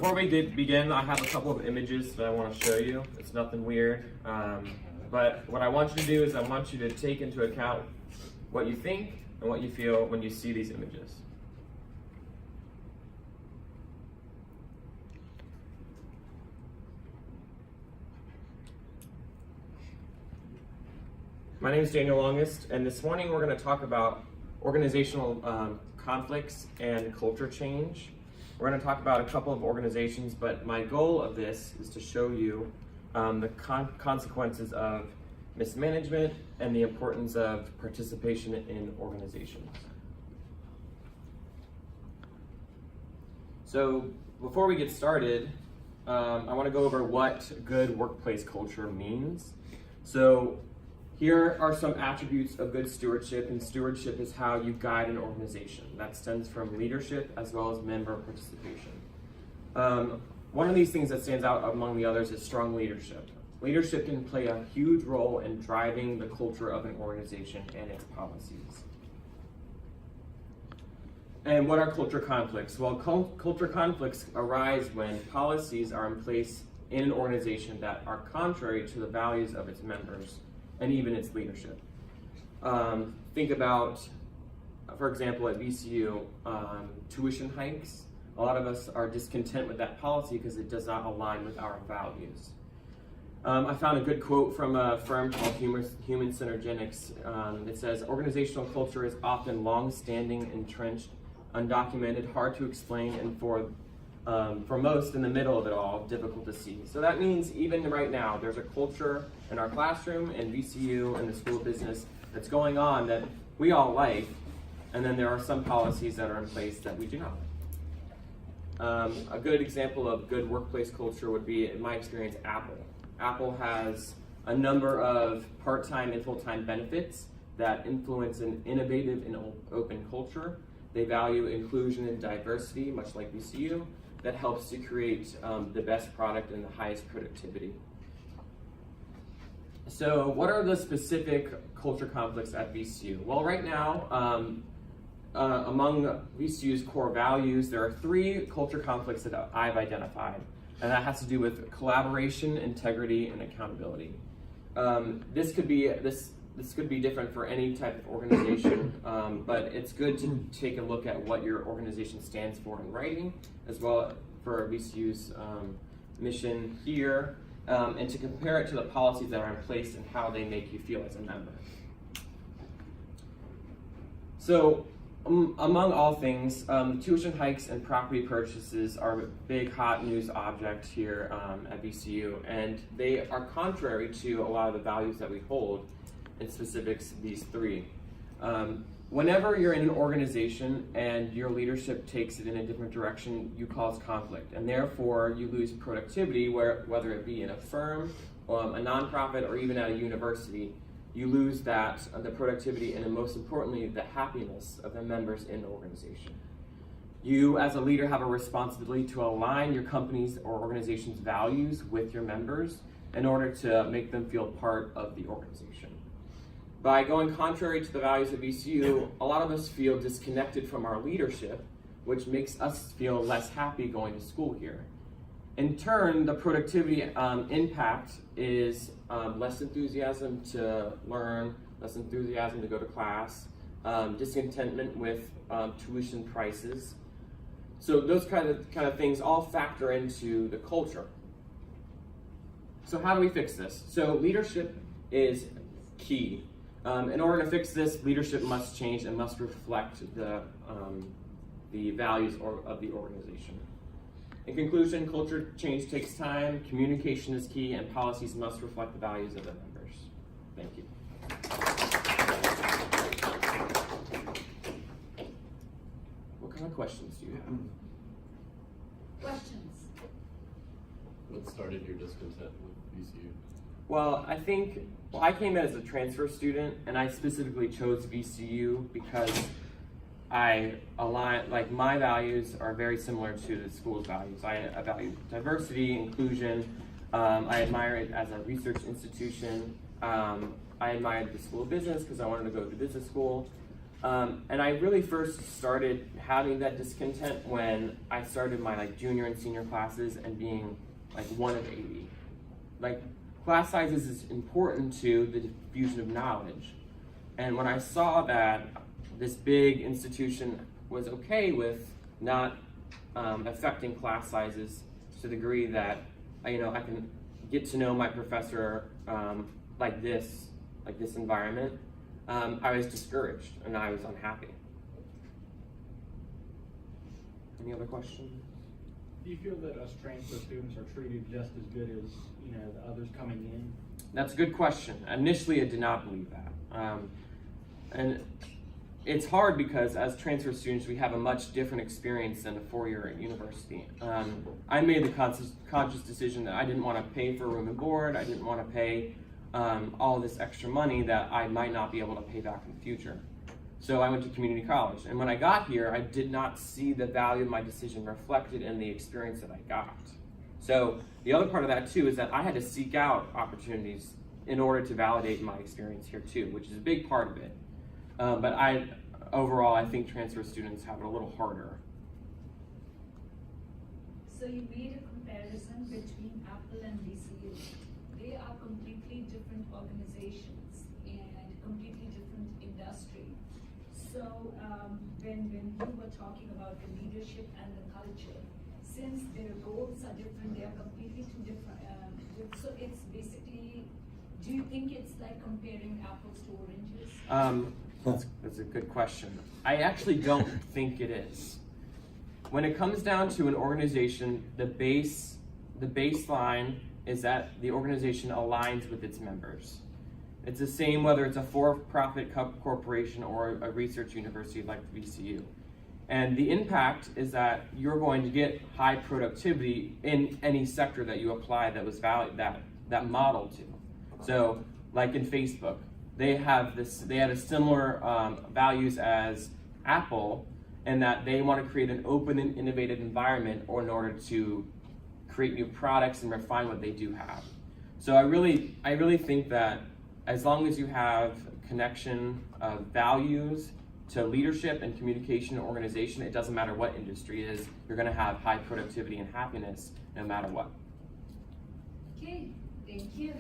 Before we begin, I have a couple of images that I want to show you. It's nothing weird, but what I want you to do is I want you to take into account what you think and what you feel when you see these images. My name is Daniel Longest, and this morning we're going to talk about organizational conflicts and culture change. We're going to talk about a couple of organizations, but my goal of this is to show you the consequences of mismanagement and the importance of participation in organizations. So before we get started, I want to go over what good workplace culture means. So here are some attributes of good stewardship, and stewardship is how you guide an organization. That stems from leadership as well as member participation. One of these things that stands out among the others is strong leadership. Leadership can play a huge role in driving the culture of an organization and its policies. And what are culture conflicts? Well, culture conflicts arise when policies are in place in an organization that are contrary to the values of its members and even its leadership. Think about, for example, at VCU, tuition hikes. A lot of us are discontent with that policy because it does not align with our values. I found a good quote from a firm called Human Synergenics. It says, organizational culture is often long-standing, entrenched, undocumented, hard to explain, and for most in the middle of it all, difficult to see. So that means even right now, there's a culture in our classroom, in VCU, in the school of business that's going on that we all like, and then there are some policies that are in place that we do not like. A good example of good workplace culture would be, in my experience, Apple. Apple has a number of part-time and full-time benefits that influence an innovative and open culture. They value inclusion and diversity, much like VCU, that helps to create the best product and the highest productivity. So what are the specific culture conflicts at VCU? Well, right now, among VCU's core values, there are 3 culture conflicts that I've identified, and that has to do with collaboration, integrity, and accountability. This could be different for any type of organization, but it's good to take a look at what your organization stands for in writing, as well for VCU's mission here, and to compare it to the policies that are in place and how they make you feel as a member. So, among all things, tuition hikes and property purchases are a big hot news object here at VCU, and they are contrary to a lot of the values that we hold. In specifics, these 3. Whenever you're in an organization and your leadership takes it in a different direction, you cause conflict, and therefore you lose productivity, whether it be in a firm, a nonprofit, or even at a university. You lose the productivity, and most importantly, the happiness of the members in the organization. You, as a leader, have a responsibility to align your company's or organization's values with your members in order to make them feel part of the organization. By going contrary to the values of VCU, a lot of us feel disconnected from our leadership, which makes us feel less happy going to school here. In turn, the productivity impact is less enthusiasm to learn, less enthusiasm to go to class, discontentment with tuition prices. So those kind of things all factor into the culture. So how do we fix this? So leadership is key. In order to fix this, leadership must change and must reflect the values of the organization. In conclusion, culture change takes time, communication is key, and policies must reflect the values of the members. Thank you. What kind of questions do you have? Questions? What started your discontent with VCU? Well, I came as a transfer student, and I specifically chose VCU because my values are very similar to the school's values. I value diversity, inclusion. I admire it as a research institution. I admired the School of Business because I wanted to go to business school. And I really first started having that discontent when I started my like junior and senior classes and being like one of 80. Like class sizes is important to the diffusion of knowledge. And when I saw that this big institution was okay with not affecting class sizes to the degree that I can get to know my professor like this environment, I was discouraged and I was unhappy. Any other questions? Do you feel that us transfer students are treated just as good as the others coming in? That's a good question. Initially, I did not believe that, and it's hard because as transfer students, we have a much different experience than a four-year at university. I made the conscious decision that I didn't want to pay for room and board. I didn't want to pay all this extra money that I might not be able to pay back in the future. So I went to community college. And when I got here, I did not see the value of my decision reflected in the experience that I got. So the other part of that too is that I had to seek out opportunities in order to validate my experience here too, which is a big part of it. But overall, I think transfer students have it a little harder. So you made a comparison between Apple and BCU. They are completely different organizations and completely different industry. So when you were talking about the leadership and the culture, since their goals are different, they are completely two different. So it's basically, do you think it's like comparing apples to oranges? That's a good question. I actually don't think it is. When it comes down to an organization, the baseline is that the organization aligns with its members. It's the same whether it's a for-profit corporation or a research university like the VCU. And the impact is that you're going to get high productivity in any sector that you apply that was that model to. So, like in Facebook, they have a similar values as Apple, in that they want to create an open and innovative environment in order to create new products and refine what they do have. So I really think that as long as you have connection of values to leadership and communication and organization, it doesn't matter what industry it is, you're going to have high productivity and happiness no matter what. Okay, thank you.